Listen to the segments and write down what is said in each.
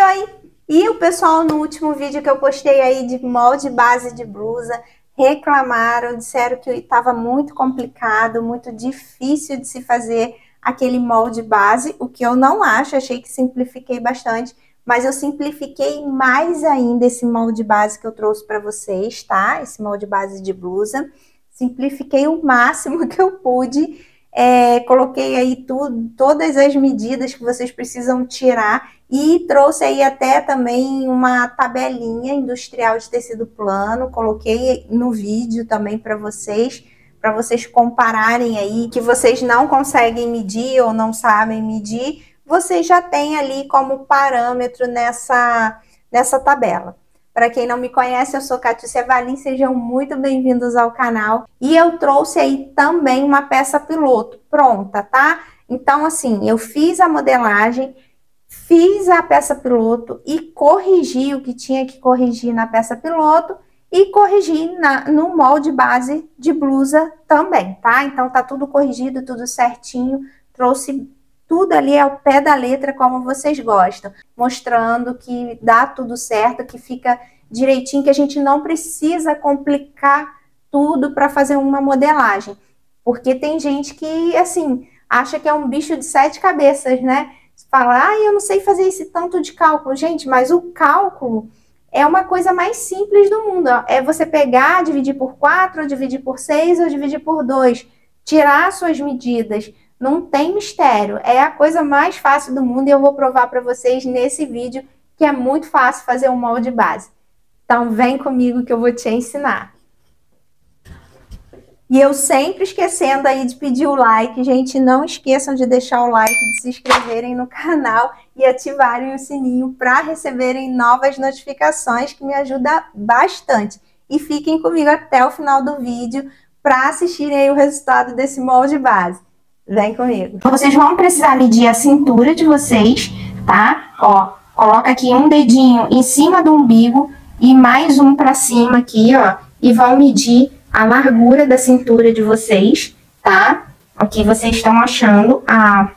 oi! E o pessoal no último vídeo que eu postei aí de molde base de blusa, reclamaram, disseram que estava muito complicado, muito difícil de se fazer aquele molde base, o que eu não acho, achei que simplifiquei bastante, mas eu simplifiquei mais ainda esse molde base que eu trouxe para vocês, tá? Esse molde base de blusa, simplifiquei o máximo que eu pude, coloquei aí todas as medidas que vocês precisam tirar e trouxe aí até também uma tabelinha industrial de tecido plano, coloquei no vídeo também para vocês compararem aí, que vocês não conseguem medir ou não sabem medir, vocês já têm ali como parâmetro nessa tabela. Para quem não me conhece, eu sou Catiúcia Valim, sejam muito bem-vindos ao canal. E eu trouxe aí também uma peça piloto pronta, tá? Então, assim, eu fiz a modelagem, fiz a peça piloto e corrigi o que tinha que corrigir na peça piloto e corrigi no molde base de blusa também, tá? Então, tá tudo corrigido, tudo certinho, trouxe tudo ali ao pé da letra, como vocês gostam, mostrando que dá tudo certo, que fica direitinho, que a gente não precisa complicar tudo para fazer uma modelagem, porque tem gente que, assim, acha que é um bicho de 7 cabeças, né? Fala, eu não sei fazer esse tanto de cálculo. Gente, mas o cálculo é uma coisa mais simples do mundo, ó. É você pegar, dividir por 4, ou dividir por 6, ou dividir por 2, tirar suas medidas. Não tem mistério, é a coisa mais fácil do mundo e eu vou provar para vocês nesse vídeo que é muito fácil fazer um molde base. Então vem comigo que eu vou te ensinar. E eu sempre esquecendo aí de pedir o like, gente, não esqueçam de deixar o like, de se inscreverem no canal e ativarem o sininho para receberem novas notificações, que me ajuda bastante. E fiquem comigo até o final do vídeo para assistirem aí o resultado desse molde base. Vem comigo. Vocês vão precisar medir a cintura de vocês, tá? Ó, coloca aqui um dedinho em cima do umbigo e mais um pra cima aqui, ó. E vão medir a largura da cintura de vocês, tá? Aqui vocês estão achando a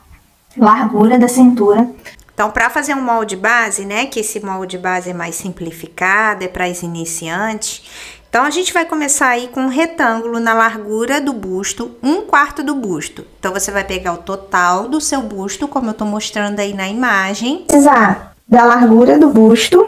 largura da cintura. Então, para fazer um molde base, né? Que esse molde base é mais simplificado, é para os iniciantes. Então, a gente vai começar aí com um retângulo na largura do busto, 1/4 do busto. Então, você vai pegar o total do seu busto, como eu tô mostrando aí na imagem. Precisar da largura do busto.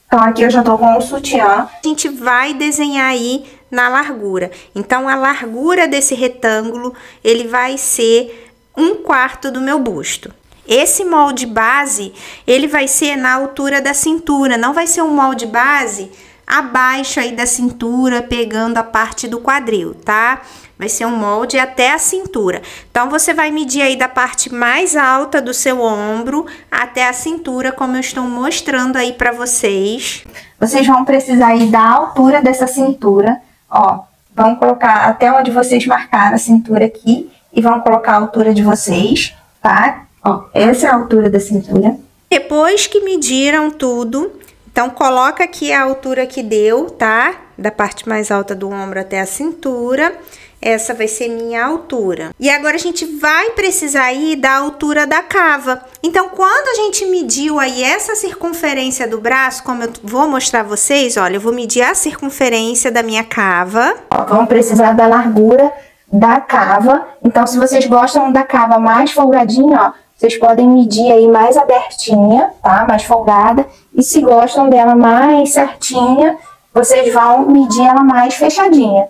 Então, aqui eu já tô com o sutiã. A gente vai desenhar aí na largura. Então, a largura desse retângulo, ele vai ser 1/4 do meu busto. Esse molde base, ele vai ser na altura da cintura, não vai ser um molde base abaixo aí da cintura, pegando a parte do quadril, tá? Vai ser um molde até a cintura. Então, você vai medir aí da parte mais alta do seu ombro até a cintura, como eu estou mostrando aí pra vocês. Vocês vão precisar aí da altura dessa cintura, ó. Vão colocar até onde vocês marcaram a cintura aqui e vão colocar a altura de vocês, tá? Ó, essa é a altura da cintura. Depois que mediram tudo, então, coloca aqui a altura que deu, tá? Da parte mais alta do ombro até a cintura. Essa vai ser minha altura. E agora, a gente vai precisar aí da altura da cava. Então, quando a gente mediu aí essa circunferência do braço, como eu vou mostrar a vocês, olha, eu vou medir a circunferência da minha cava. Ó, vamos precisar da largura da cava. Então, se vocês gostam da cava mais folgadinha, ó, vocês podem medir aí mais abertinha, tá? Mais folgada. E se gostam dela mais certinha, vocês vão medir ela mais fechadinha.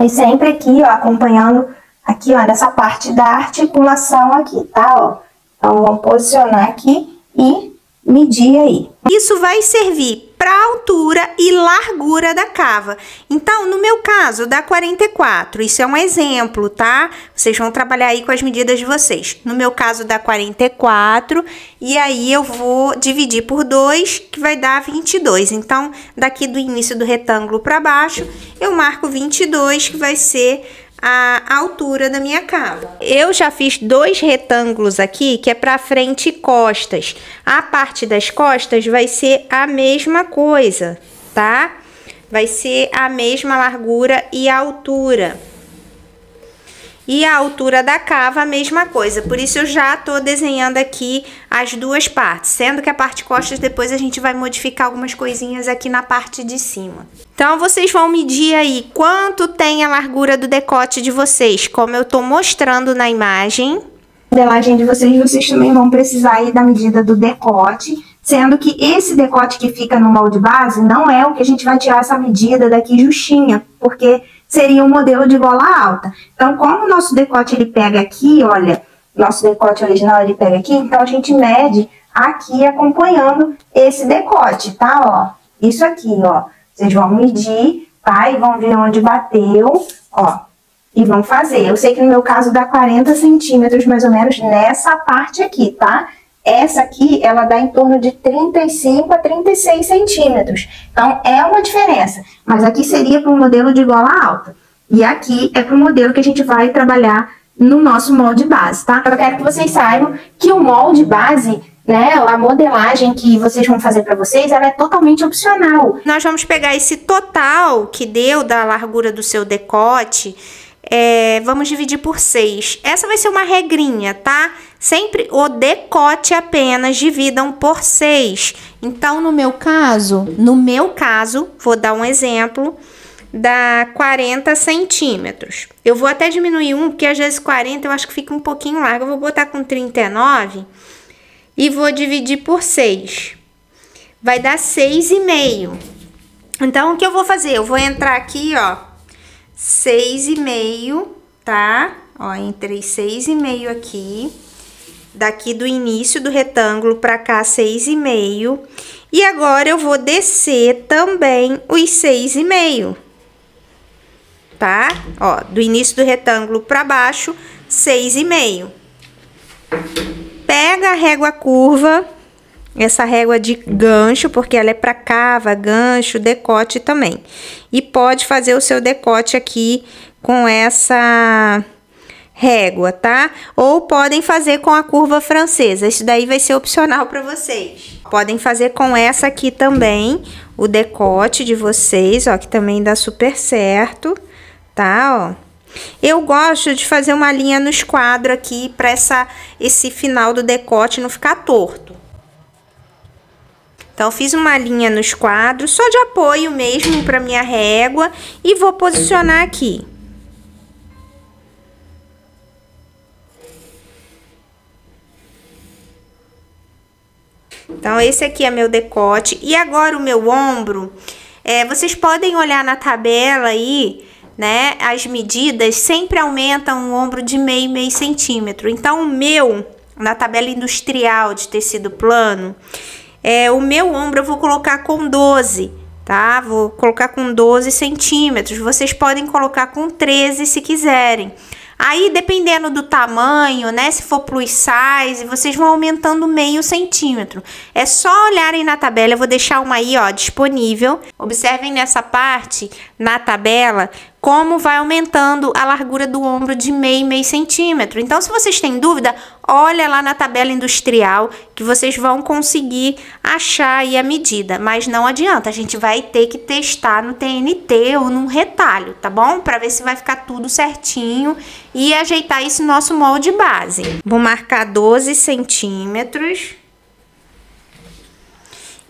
E sempre aqui, ó, acompanhando aqui, ó, nessa parte da articulação aqui, tá? Ó. Então, vamos posicionar aqui e medir aí. Isso vai servir para altura e largura da cava. Então, no meu caso, dá 44. Isso é um exemplo, tá? Vocês vão trabalhar aí com as medidas de vocês. No meu caso, dá 44. E aí, eu vou dividir por 2, que vai dar 22. Então, daqui do início do retângulo para baixo, eu marco 22, que vai ser a altura da minha cava. Eu já fiz 2 retângulos aqui, que é para frente e costas. A parte das costas vai ser a mesma coisa, tá? Vai ser a mesma largura e altura. E a altura da cava, a mesma coisa. Por isso eu já tô desenhando aqui as duas partes. Sendo que a parte costas, depois a gente vai modificar algumas coisinhas aqui na parte de cima. Então, vocês vão medir aí quanto tem a largura do decote de vocês. Como eu tô mostrando na imagem. A modelagem de vocês também vão precisar aí da medida do decote. Sendo que esse decote que fica no molde base não é o que a gente vai tirar essa medida daqui justinha. Porque seria um modelo de gola alta. Então, como o nosso decote ele pega aqui, olha, nosso decote original ele pega aqui, então a gente mede aqui acompanhando esse decote, tá? Ó, isso aqui, ó. Vocês vão medir, tá? E vão ver onde bateu, ó. E vão fazer. Eu sei que no meu caso dá 40 centímetros mais ou menos nessa parte aqui, tá? Essa aqui, ela dá em torno de 35 a 36 centímetros. Então, é uma diferença. Mas aqui seria para um modelo de gola alta. E aqui é para o modelo que a gente vai trabalhar no nosso molde base, tá? Eu quero que vocês saibam que o molde base, né, a modelagem que vocês vão fazer para vocês, ela é totalmente opcional. Nós vamos pegar esse total que deu da largura do seu decote, vamos dividir por 6. Essa vai ser uma regrinha, tá? Sempre o decote apenas dividam por 6. Então, no meu caso, vou dar um exemplo, dá 40 centímetros. Eu vou até diminuir porque às vezes 40 eu acho que fica um pouquinho largo. Eu vou botar com 39 e vou dividir por 6. Vai dar 6,5. Então, o que eu vou fazer? Eu vou entrar aqui, ó, 6,5, tá? Ó, entrei 6,5 aqui. Daqui do início do retângulo pra cá, 6,5. E agora eu vou descer também os 6,5. Tá? Ó, do início do retângulo pra baixo, 6,5. Pega a régua curva, essa régua de gancho, porque ela é pra cava, gancho, decote também. E pode fazer o seu decote aqui com essa régua, tá? Ou podem fazer com a curva francesa. Isso daí vai ser opcional para vocês. Podem fazer com essa aqui também, o decote de vocês, ó, que também dá super certo, tá? Ó. Eu gosto de fazer uma linha no esquadro aqui para esse final do decote não ficar torto. Então, fiz uma linha no esquadro, só de apoio mesmo para minha régua, e vou posicionar aqui. Então, esse aqui é meu decote. E agora o meu ombro, vocês podem olhar na tabela aí, né? As medidas sempre aumentam o ombro de meio centímetro. Então, o meu, na tabela industrial de tecido plano, o meu ombro eu vou colocar com 12, tá? Vou colocar com 12 centímetros. Vocês podem colocar com 13 se quiserem. Aí, dependendo do tamanho, né, se for plus size, vocês vão aumentando meio centímetro. É só olharem na tabela, eu vou deixar uma aí, ó, disponível. Observem nessa parte, na tabela, como vai aumentando a largura do ombro de meio centímetro. Então, se vocês têm dúvida, olha lá na tabela industrial que vocês vão conseguir achar aí a medida. Mas não adianta, a gente vai ter que testar no TNT ou num retalho, tá bom? Para ver se vai ficar tudo certinho e ajeitar esse nosso molde base. Vou marcar 12 centímetros.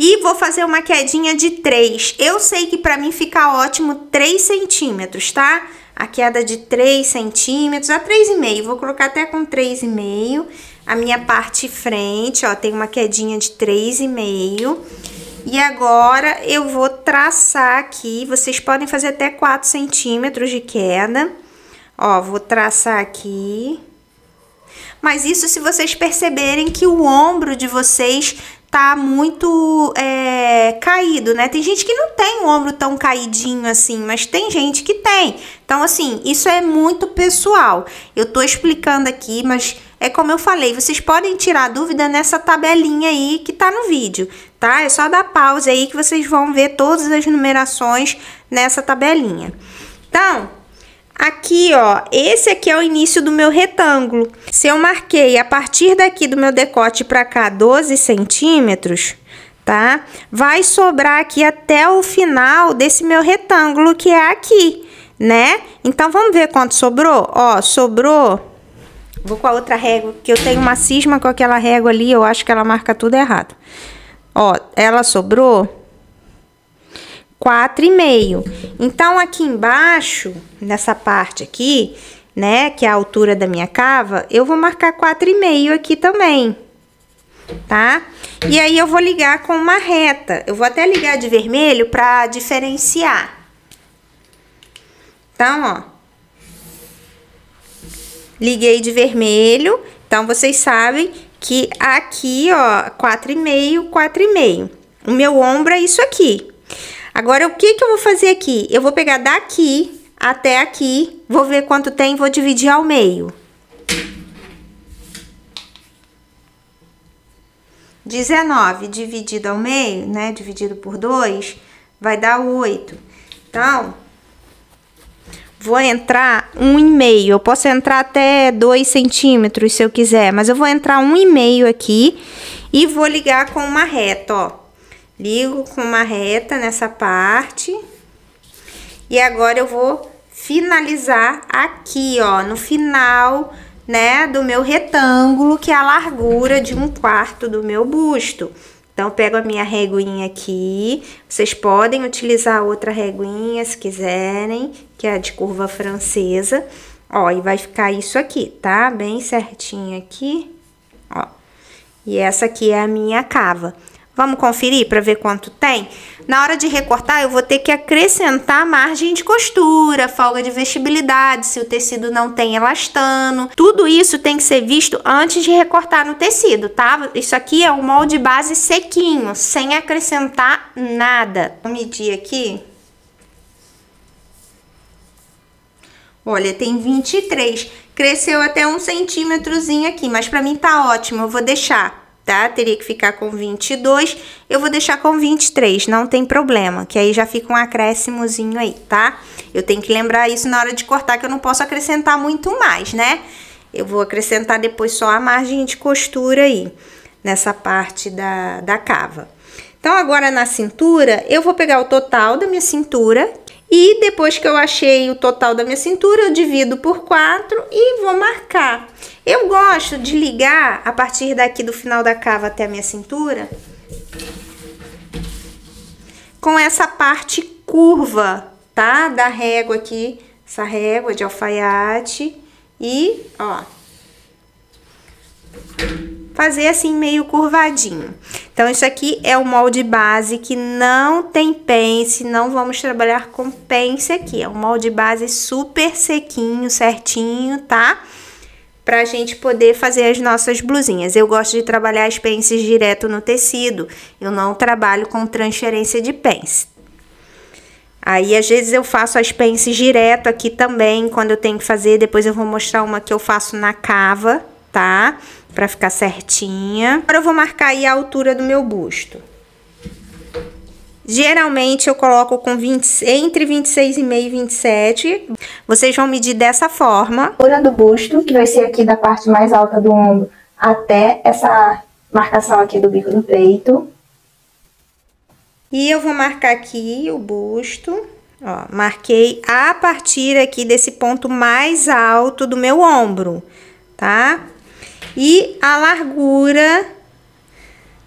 E vou fazer uma quedinha de 3. Eu sei que pra mim fica ótimo 3 centímetros, tá? A queda de 3 centímetros a 3,5. Vou colocar até com 3,5. A minha parte frente, ó, tem uma quedinha de 3,5. E agora eu vou traçar aqui. Vocês podem fazer até 4 centímetros de queda. Ó, vou traçar aqui. Mas isso se vocês perceberem que o ombro de vocês tá muito caído, né? Tem gente que não tem o ombro tão caidinho assim, mas tem gente que tem. Então, assim, isso é muito pessoal. Eu tô explicando aqui, mas é como eu falei, vocês podem tirar dúvida nessa tabelinha aí que tá no vídeo, tá? É só dar pausa aí que vocês vão ver todas as numerações nessa tabelinha. Então, aqui, ó, esse aqui é o início do meu retângulo. Se eu marquei a partir daqui do meu decote pra cá 12 centímetros, tá? Vai sobrar aqui até o final desse meu retângulo, que é aqui, né? Então, vamos ver quanto sobrou? Ó, sobrou... Vou com a outra régua, porque eu tenho uma cisma com aquela régua ali, eu acho que ela marca tudo errado. Ó, ela sobrou 4,5. Então, aqui embaixo, nessa parte aqui, né, que é a altura da minha cava, eu vou marcar 4,5 aqui também, tá? E aí, eu vou ligar com uma reta. Eu vou até ligar de vermelho pra diferenciar. Então, ó. Liguei de vermelho. Então, vocês sabem que aqui, ó, 4,5, 4,5. O meu ombro é isso aqui. Agora, o que que eu vou fazer aqui? Eu vou pegar daqui até aqui, vou ver quanto tem, vou dividir ao meio. 19 dividido ao meio, né? Dividido por 2, vai dar 8. Então, vou entrar 1,5. Eu posso entrar até 2 centímetros se eu quiser, mas eu vou entrar 1,5 aqui e vou ligar com uma reta, ó. Ligo com uma reta nessa parte. E agora eu vou finalizar aqui, ó, no final, né, do meu retângulo, que é a largura de 1/4 do meu busto. Então, eu pego a minha reguinha aqui, vocês podem utilizar outra reguinha se quiserem, que é a de curva francesa. Ó, e vai ficar isso aqui, tá? Bem certinho aqui, ó. E essa aqui é a minha cava. Vamos conferir para ver quanto tem? Na hora de recortar, eu vou ter que acrescentar margem de costura, folga de vestibilidade, se o tecido não tem elastano. Tudo isso tem que ser visto antes de recortar no tecido, tá? Isso aqui é um molde base sequinho, sem acrescentar nada. Vou medir aqui. Olha, tem 23. Cresceu até 1 centímetrozinho aqui, mas pra mim tá ótimo, eu vou deixar. Tá? Teria que ficar com 22, eu vou deixar com 23, não tem problema, que aí já fica um acréscimozinho aí, tá? Eu tenho que lembrar isso na hora de cortar, que eu não posso acrescentar muito mais, né? Eu vou acrescentar depois só a margem de costura aí, nessa parte da cava. Então, agora na cintura, eu vou pegar o total da minha cintura e depois que eu achei o total da minha cintura, eu divido por 4 e vou marcar. Eu gosto de ligar a partir daqui do final da cava até a minha cintura com essa parte curva, tá? Da régua aqui, essa régua de alfaiate e, ó, fazer assim meio curvadinho. Então, isso aqui é o molde base que não tem pence, não vamos trabalhar com pence aqui. É um molde base super sequinho, certinho, tá? Pra gente poder fazer as nossas blusinhas. Eu gosto de trabalhar as pences direto no tecido. Eu não trabalho com transferência de pence. Aí, às vezes, eu faço as pences direto aqui também, quando eu tenho que fazer. Depois eu vou mostrar uma que eu faço na cava, tá? Pra ficar certinha. Agora eu vou marcar aí a altura do meu busto. Geralmente eu coloco com entre 26,5 e 27. Vocês vão medir dessa forma. A altura do busto, que vai ser aqui da parte mais alta do ombro até essa marcação aqui do bico do peito. E eu vou marcar aqui o busto. Ó, marquei a partir aqui desse ponto mais alto do meu ombro, tá? E a largura,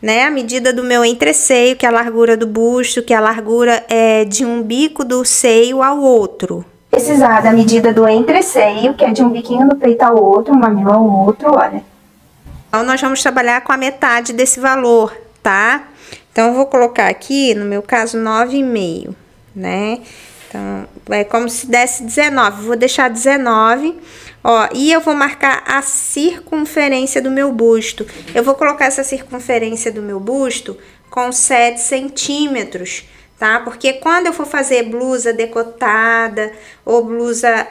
né, a medida do meu entreceio, que é a largura do busto, que é a largura de um bico do seio ao outro. Precisar da medida do entreceio, que é de um biquinho do peito ao outro, um mamilo ao outro, olha. Então, nós vamos trabalhar com a metade desse valor, tá? Então, eu vou colocar aqui, no meu caso, 9,5, né? Então, é como se desse 19, vou deixar 19. Ó, e eu vou marcar a circunferência do meu busto. Eu vou colocar essa circunferência do meu busto com 7 centímetros, tá? Porque quando eu for fazer blusa decotada ou blusa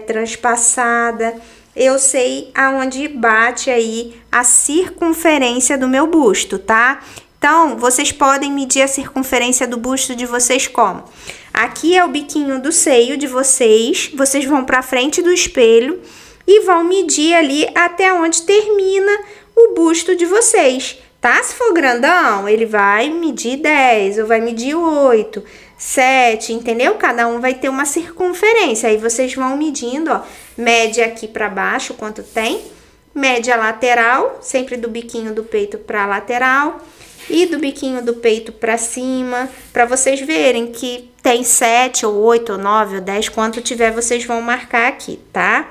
transpassada, eu sei aonde bate aí a circunferência do meu busto, tá? Então, vocês podem medir a circunferência do busto de vocês como? Aqui é o biquinho do seio de vocês, vocês vão pra frente do espelho e vão medir ali até onde termina o busto de vocês, tá? Se for grandão, ele vai medir 10 ou vai medir 8. 7, entendeu? Cada um vai ter uma circunferência. Aí vocês vão medindo, ó, média aqui para baixo, quanto tem, média lateral, sempre do biquinho do peito para lateral e do biquinho do peito para cima, para vocês verem que tem 7 ou 8 ou 9 ou 10, quanto tiver, vocês vão marcar aqui, tá?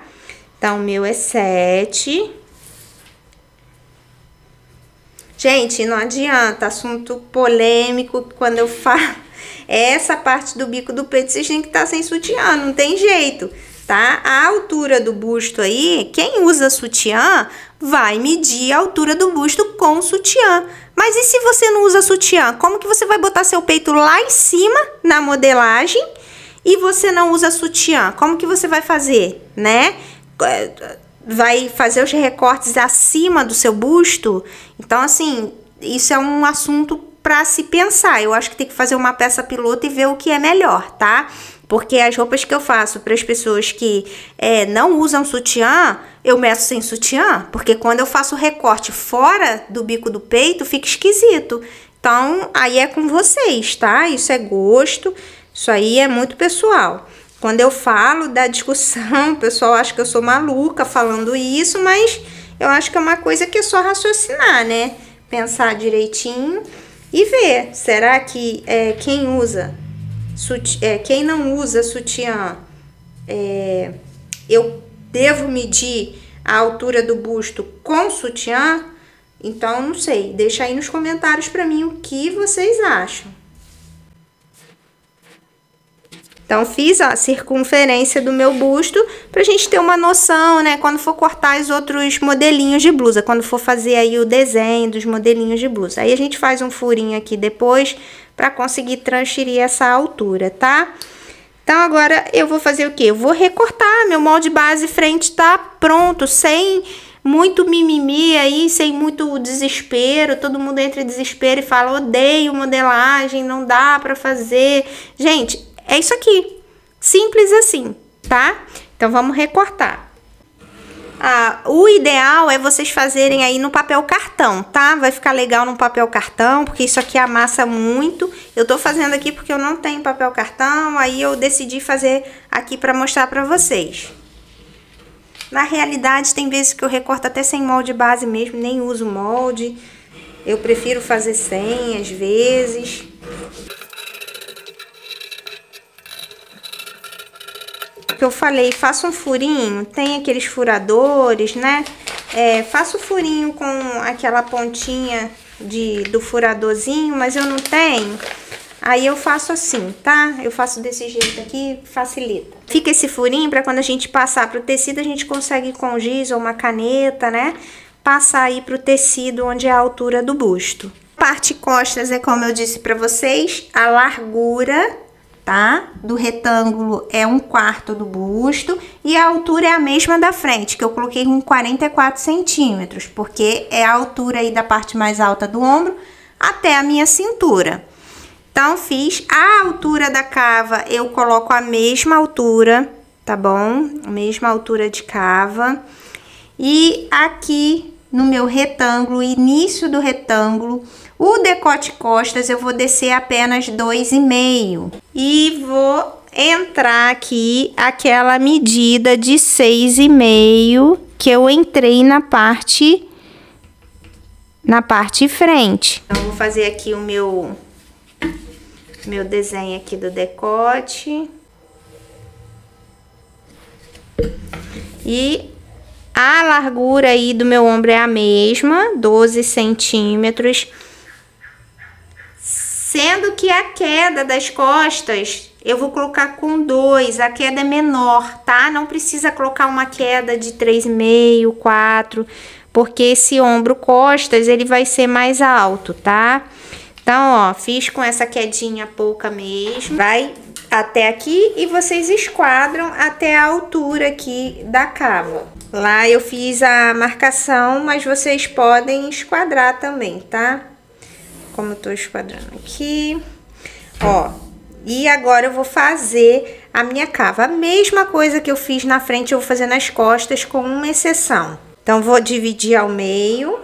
Então, o meu é 7. Gente, não adianta, assunto polêmico, quando eu falo essa parte do bico do peito, vocês têm que estar sem sutiã, não tem jeito, tá? A altura do busto aí, quem usa sutiã vai medir a altura do busto com sutiã. Mas e se você não usa sutiã? Como que você vai botar seu peito lá em cima na modelagem e você não usa sutiã? Como que você vai fazer, né? Vai fazer os recortes acima do seu busto? Então, assim, isso é um assunto para se pensar. Eu acho que tem que fazer uma peça piloto e ver o que é melhor, tá? Porque as roupas que eu faço para as pessoas que não usam sutiã, eu meço sem sutiã, porque quando eu faço o recorte fora do bico do peito, fica esquisito. Então, aí é com vocês, tá? Isso é gosto, isso aí é muito pessoal. Quando eu falo da discussão, o pessoal acha que eu sou maluca falando isso, mas eu acho que é uma coisa que é só raciocinar, né? Pensar direitinho e ver, será que quem não usa sutiã, eu devo medir a altura do busto com sutiã? Então, não sei, deixa aí nos comentários pra mim o que vocês acham. Então, fiz a circunferência do meu busto pra gente ter uma noção, né? Quando for cortar os outros modelinhos de blusa, quando for fazer aí o desenho dos modelinhos de blusa. Aí a gente faz um furinho aqui depois pra conseguir transferir essa altura, tá? Então, agora eu vou fazer o quê? Eu vou recortar, meu molde base frente tá pronto, sem muito mimimi aí, sem muito desespero. Todo mundo entra em desespero e fala, odeio modelagem, não dá pra fazer. Gente, é isso aqui, simples assim, tá? Então, vamos recortar. O ideal é vocês fazerem aí no papel cartão, tá? Vai ficar legal no papel cartão, porque isso aqui amassa muito. Eu tô fazendo aqui porque eu não tenho papel cartão, aí eu decidi fazer aqui pra mostrar pra vocês. Na realidade, tem vezes que eu recorto até sem molde base mesmo, nem uso molde. Eu prefiro fazer sem, às vezes. Que eu falei, faça um furinho, tem aqueles furadores, né? Faço o furinho com aquela pontinha do furadorzinho, mas eu não tenho. Aí eu faço assim, tá? Eu faço desse jeito aqui, facilita. Fica esse furinho para quando a gente passar pro tecido, a gente consegue com giz ou uma caneta, né? Passar aí pro tecido onde é a altura do busto. Parte costas é como eu disse para vocês, a largura, tá? Do retângulo é 1/4 do busto e a altura é a mesma da frente, que eu coloquei com 44 centímetros, porque é a altura aí da parte mais alta do ombro até a minha cintura. Então, fiz a altura da cava, eu coloco a mesma altura, tá bom? A mesma altura de cava. E aqui no meu retângulo, início do retângulo, o decote costas eu vou descer apenas 2,5 e vou entrar aqui aquela medida de 6,5 que eu entrei na parte frente. Então, vou fazer aqui o meu desenho aqui do decote. E a largura aí do meu ombro é a mesma, 12 centímetros. Sendo que a queda das costas, eu vou colocar com 2, a queda é menor, tá? Não precisa colocar uma queda de 3,5, 4, porque esse ombro costas, ele vai ser mais alto, tá? Então, ó, fiz com essa quedinha pouca mesmo, vai até aqui e vocês esquadram até a altura aqui da cava. Lá eu fiz a marcação, mas vocês podem esquadrar também, tá? Como eu tô esquadrando aqui, ó. E agora eu vou fazer a minha cava. A mesma coisa que eu fiz na frente, eu vou fazer nas costas, com uma exceção. Então, vou dividir ao meio.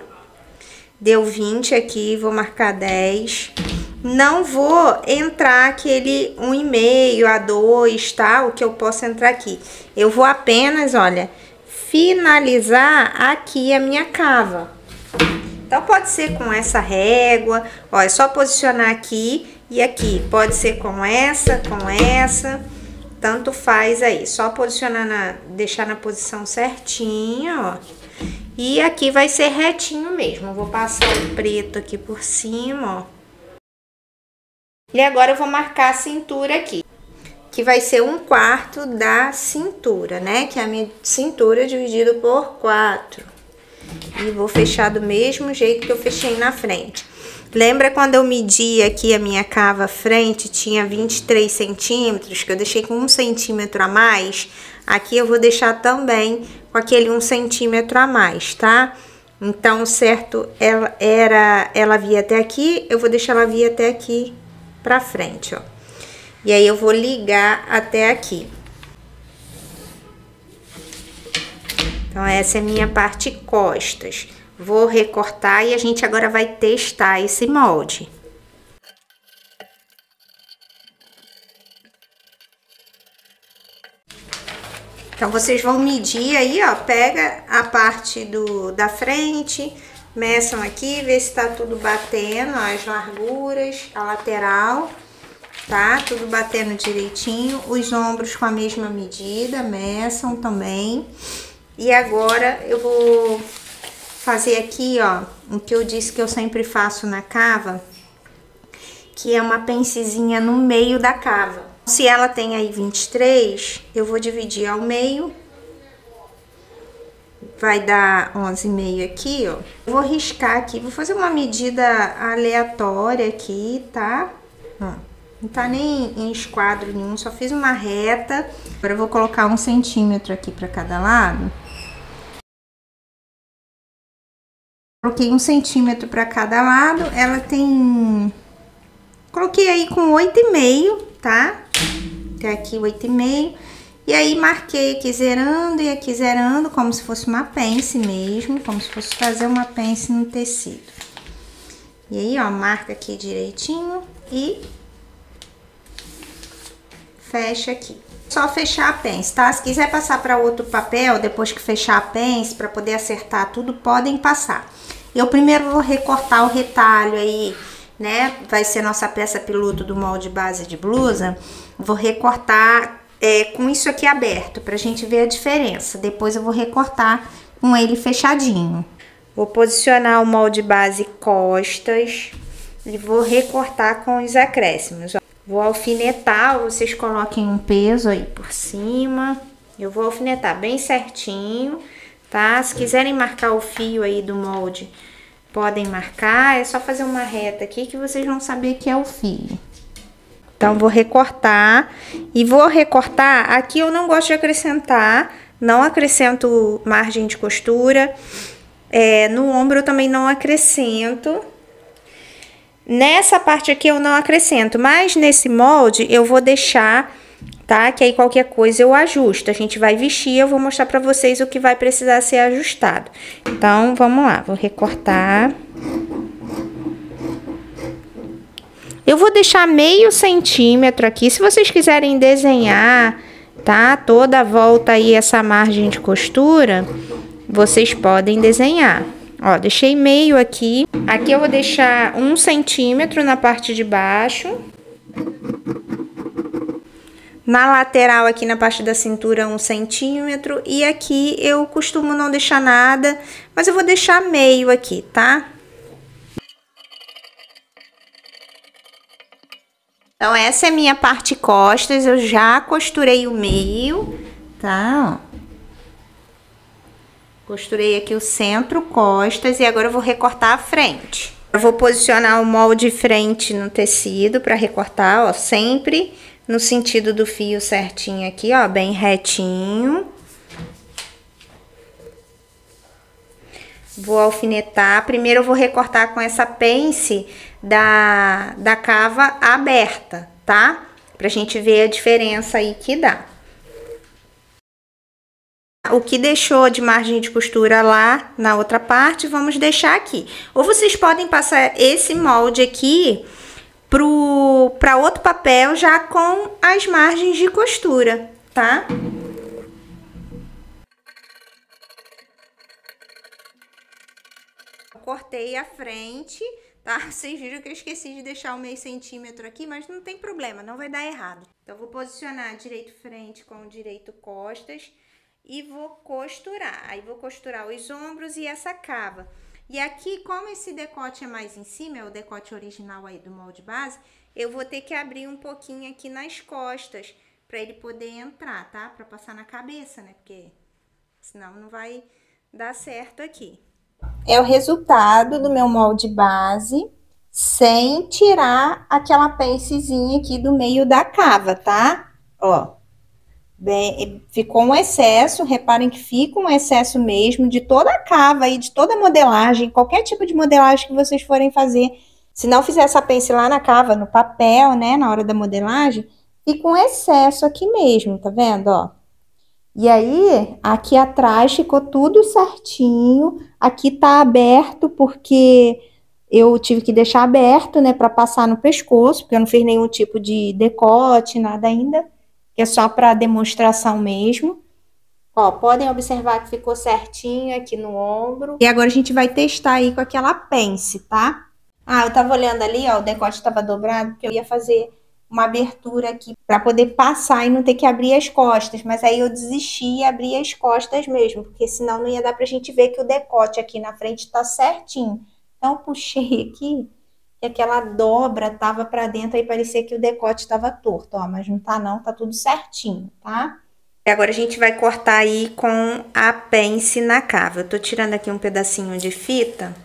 Deu 20 aqui, vou marcar 10. Não vou entrar aquele 1,5 a 2, tá? O que eu posso entrar aqui. Eu vou apenas, olha, finalizar aqui a minha cava. Então, pode ser com essa régua, ó, é só posicionar aqui e aqui. Pode ser com essa, tanto faz aí. Só posicionar, deixar na posição certinha, ó. E aqui vai ser retinho mesmo. Eu vou passar o preto aqui por cima, ó. E agora eu vou marcar a cintura aqui, que vai ser 1/4 da cintura, né? Que é a minha cintura dividido por 4. E vou fechar do mesmo jeito que eu fechei na frente. Lembra quando eu medi aqui a minha cava frente, tinha 23 centímetros, que eu deixei com 1 centímetro a mais? Aqui eu vou deixar também com aquele 1 centímetro a mais, tá? Então, certo, ela via até aqui, eu vou deixar ela vir até aqui pra frente, ó. E aí eu vou ligar até aqui. Então, essa é a minha parte costas. Vou recortar e a gente agora vai testar esse molde. Então, vocês vão medir aí, ó, pega a parte da frente, meçam aqui, vê se tá tudo batendo, ó, as larguras, a lateral, tá? Tudo batendo direitinho, os ombros com a mesma medida, meçam também. E agora eu vou fazer aqui, ó, o que eu disse que eu sempre faço na cava, que é uma pencezinha no meio da cava. Se ela tem aí 23, eu vou dividir ao meio. Vai dar 11,5 aqui, ó. Eu vou riscar aqui, vou fazer uma medida aleatória aqui, tá? Ó, não tá nem em esquadro nenhum, só fiz uma reta. Agora eu vou colocar 1 centímetro aqui pra cada lado. Coloquei 1 centímetro pra cada lado, ela tem... Coloquei aí com 8,5, tá? Até aqui 8,5. E aí, marquei aqui zerando e aqui zerando, como se fosse uma pence mesmo, como se fosse fazer uma pence no tecido. E aí, ó, marca aqui direitinho e fecha aqui. Só fechar a pence, tá? Se quiser passar para outro papel, depois que fechar a pence, para poder acertar tudo, podem passar. Eu primeiro vou recortar o retalho aí, né? Vai ser nossa peça piloto do molde base de blusa. Vou recortar com isso aqui aberto, pra gente ver a diferença. Depois eu vou recortar com ele fechadinho. Vou posicionar o molde base costas e vou recortar com os acréscimos. Vou alfinetar, vocês coloquem um peso aí por cima. Eu vou alfinetar bem certinho, tá? Se quiserem marcar o fio aí do molde, podem marcar. É só fazer uma reta aqui que vocês vão saber que é o fio. Então, vou recortar e vou recortar. Aqui eu não gosto de acrescentar, não acrescento margem de costura. No ombro eu também não acrescento. Nessa parte aqui eu não acrescento, mas nesse molde eu vou deixar, tá? Que aí qualquer coisa eu ajusto. A gente vai vestir, eu vou mostrar pra vocês o que vai precisar ser ajustado. Então, vamos lá, vou recortar. Eu vou deixar meio centímetro aqui, se vocês quiserem desenhar, tá? Toda a volta aí essa margem de costura, vocês podem desenhar. Ó, deixei meio aqui. Aqui eu vou deixar 1 centímetro na parte de baixo. Na lateral aqui na parte da cintura 1 centímetro. E aqui eu costumo não deixar nada, mas eu vou deixar meio aqui, tá? Então, essa é a minha parte costas, eu já costurei o meio, tá? Ó. Costurei aqui o centro, costas, e agora eu vou recortar a frente. Eu vou posicionar o molde frente no tecido para recortar, ó, sempre no sentido do fio certinho aqui, ó, bem retinho. Vou alfinetar. Primeiro eu vou recortar com essa pence da cava aberta, tá? Pra gente ver a diferença aí que dá. O que deixou de margem de costura lá na outra parte, vamos deixar aqui. Ou vocês podem passar esse molde aqui para outro papel já com as margens de costura, tá? Cortei a frente, tá? Vocês viram que eu esqueci de deixar o meio centímetro aqui, mas não tem problema, não vai dar errado. Então, vou posicionar direito frente com direito costas e vou costurar. Aí, vou costurar os ombros e essa cava. E aqui, como esse decote é mais em cima, é o decote original aí do molde base, eu vou ter que abrir um pouquinho aqui nas costas, pra ele poder entrar, tá? Pra passar na cabeça, né? Porque senão não vai dar certo aqui. É o resultado do meu molde base, sem tirar aquela pencezinha aqui do meio da cava, tá? Ó, bem, ficou um excesso, reparem que fica um excesso mesmo de toda a cava aí, de toda a modelagem, qualquer tipo de modelagem que vocês forem fazer. Se não fizer essa pence lá na cava, no papel, né, na hora da modelagem, fica um excesso aqui mesmo, tá vendo, ó? E aí, aqui atrás ficou tudo certinho, aqui tá aberto porque eu tive que deixar aberto, né, para passar no pescoço, porque eu não fiz nenhum tipo de decote, nada ainda, que é só para demonstração mesmo. Ó, podem observar que ficou certinho aqui no ombro. E agora a gente vai testar aí com aquela pence, tá? Ah, eu tava olhando ali, ó, o decote tava dobrado, porque eu ia fazer uma abertura aqui para poder passar e não ter que abrir as costas, mas aí eu desisti e abri as costas mesmo, porque senão não ia dar pra gente ver que o decote aqui na frente tá certinho. Então eu puxei aqui e aquela dobra tava para dentro, aí parecia que o decote tava torto, ó, mas não tá não, tá tudo certinho, tá? E agora a gente vai cortar aí com a pence na cava. Eu tô tirando aqui um pedacinho de fita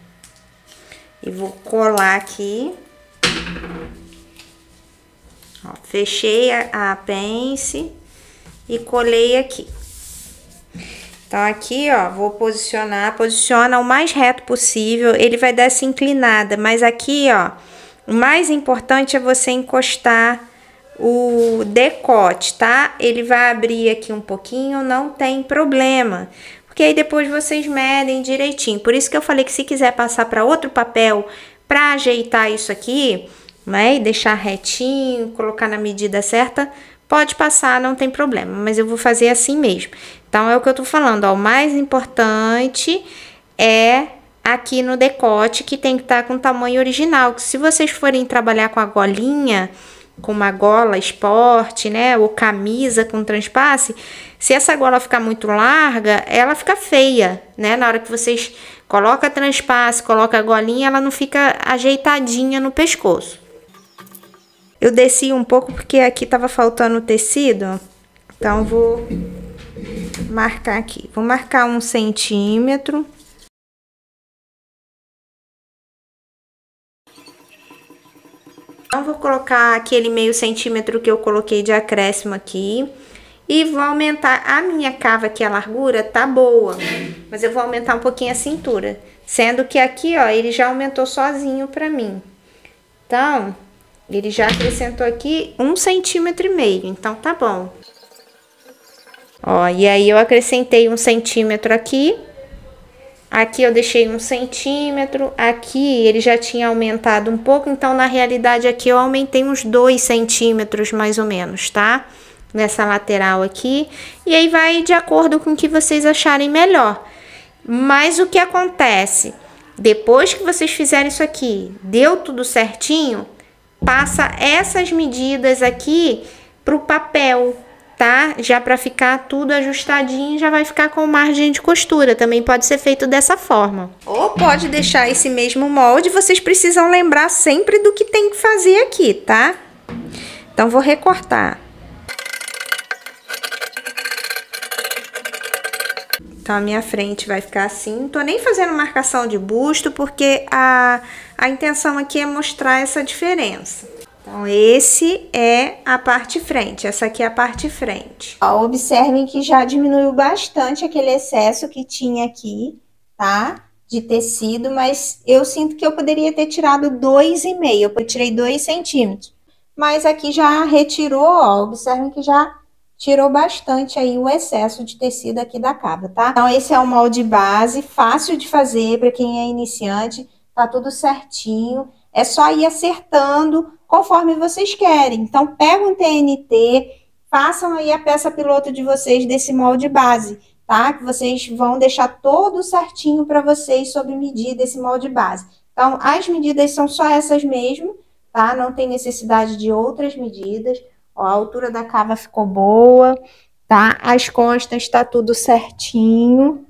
e vou colar aqui. Ó, fechei a pence e colei aqui. Então, aqui, ó, vou posiciona o mais reto possível. Ele vai dar essa inclinada, mas aqui, ó, o mais importante é você encostar o decote, tá? Ele vai abrir aqui um pouquinho, não tem problema. Porque aí depois vocês medem direitinho. Por isso que eu falei que se quiser passar para outro papel para ajeitar isso aqui, né, e deixar retinho, colocar na medida certa, pode passar, não tem problema, mas eu vou fazer assim mesmo. Então, é o que eu tô falando, ó, o mais importante é aqui no decote, que tem que estar com o tamanho original, que se vocês forem trabalhar com a golinha, com uma gola esporte, né, ou camisa com transpasse, se essa gola ficar muito larga, ela fica feia, né, na hora que vocês colocam a transpasse, colocam a golinha, ela não fica ajeitadinha no pescoço. Eu desci um pouco porque aqui tava faltando tecido, então vou marcar aqui. Vou marcar 1 centímetro. Então, vou colocar aquele meio centímetro que eu coloquei de acréscimo aqui. E vou aumentar a minha cava aqui, a largura tá boa, mas eu vou aumentar um pouquinho a cintura. Sendo que aqui, ó, ele já aumentou sozinho pra mim. Então, ele já acrescentou aqui 1,5 centímetro, então tá bom. Ó, e aí eu acrescentei 1 centímetro aqui. Aqui eu deixei 1 centímetro. Aqui ele já tinha aumentado um pouco, então na realidade aqui eu aumentei uns 2 centímetros mais ou menos, tá? Nessa lateral aqui. E aí vai de acordo com o que vocês acharem melhor. Mas o que acontece? Depois que vocês fizerem isso aqui, deu tudo certinho, passa essas medidas aqui pro papel, tá? Já para ficar tudo ajustadinho, já vai ficar com margem de costura. Também pode ser feito dessa forma. Ou pode deixar esse mesmo molde, vocês precisam lembrar sempre do que tem que fazer aqui, tá? Então, vou recortar. Então, a minha frente vai ficar assim. Não tô nem fazendo marcação de busto, porque a intenção aqui é mostrar essa diferença. Então, esse é a parte frente, essa aqui é a parte frente. Ó, observem que já diminuiu bastante aquele excesso que tinha aqui, tá? De tecido, mas eu sinto que eu poderia ter tirado 2,5, eu tirei 2 centímetros. Mas aqui já retirou, ó, observem que já tirou bastante aí o excesso de tecido aqui da cava, tá? Então, esse é o molde base, fácil de fazer para quem é iniciante, tá tudo certinho. É só ir acertando conforme vocês querem. Então, pega um TNT, façam aí a peça piloto de vocês desse molde base, tá? Que vocês vão deixar todo certinho para vocês sob medida esse molde base. Então, as medidas são só essas mesmo, tá? Não tem necessidade de outras medidas. Ó, a altura da cava ficou boa, tá? As costas tá tudo certinho.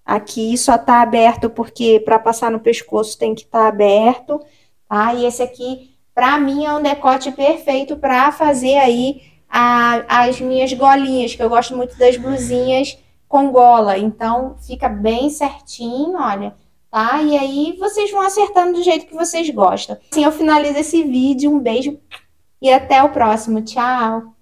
Aqui só tá aberto porque para passar no pescoço tem que estar aberto, tá? E esse aqui, para mim, é um decote perfeito para fazer aí as minhas golinhas, que eu gosto muito das blusinhas com gola. Então, fica bem certinho, olha, tá? E aí, vocês vão acertando do jeito que vocês gostam. Assim, eu finalizo esse vídeo. Um beijo e até o próximo. Tchau!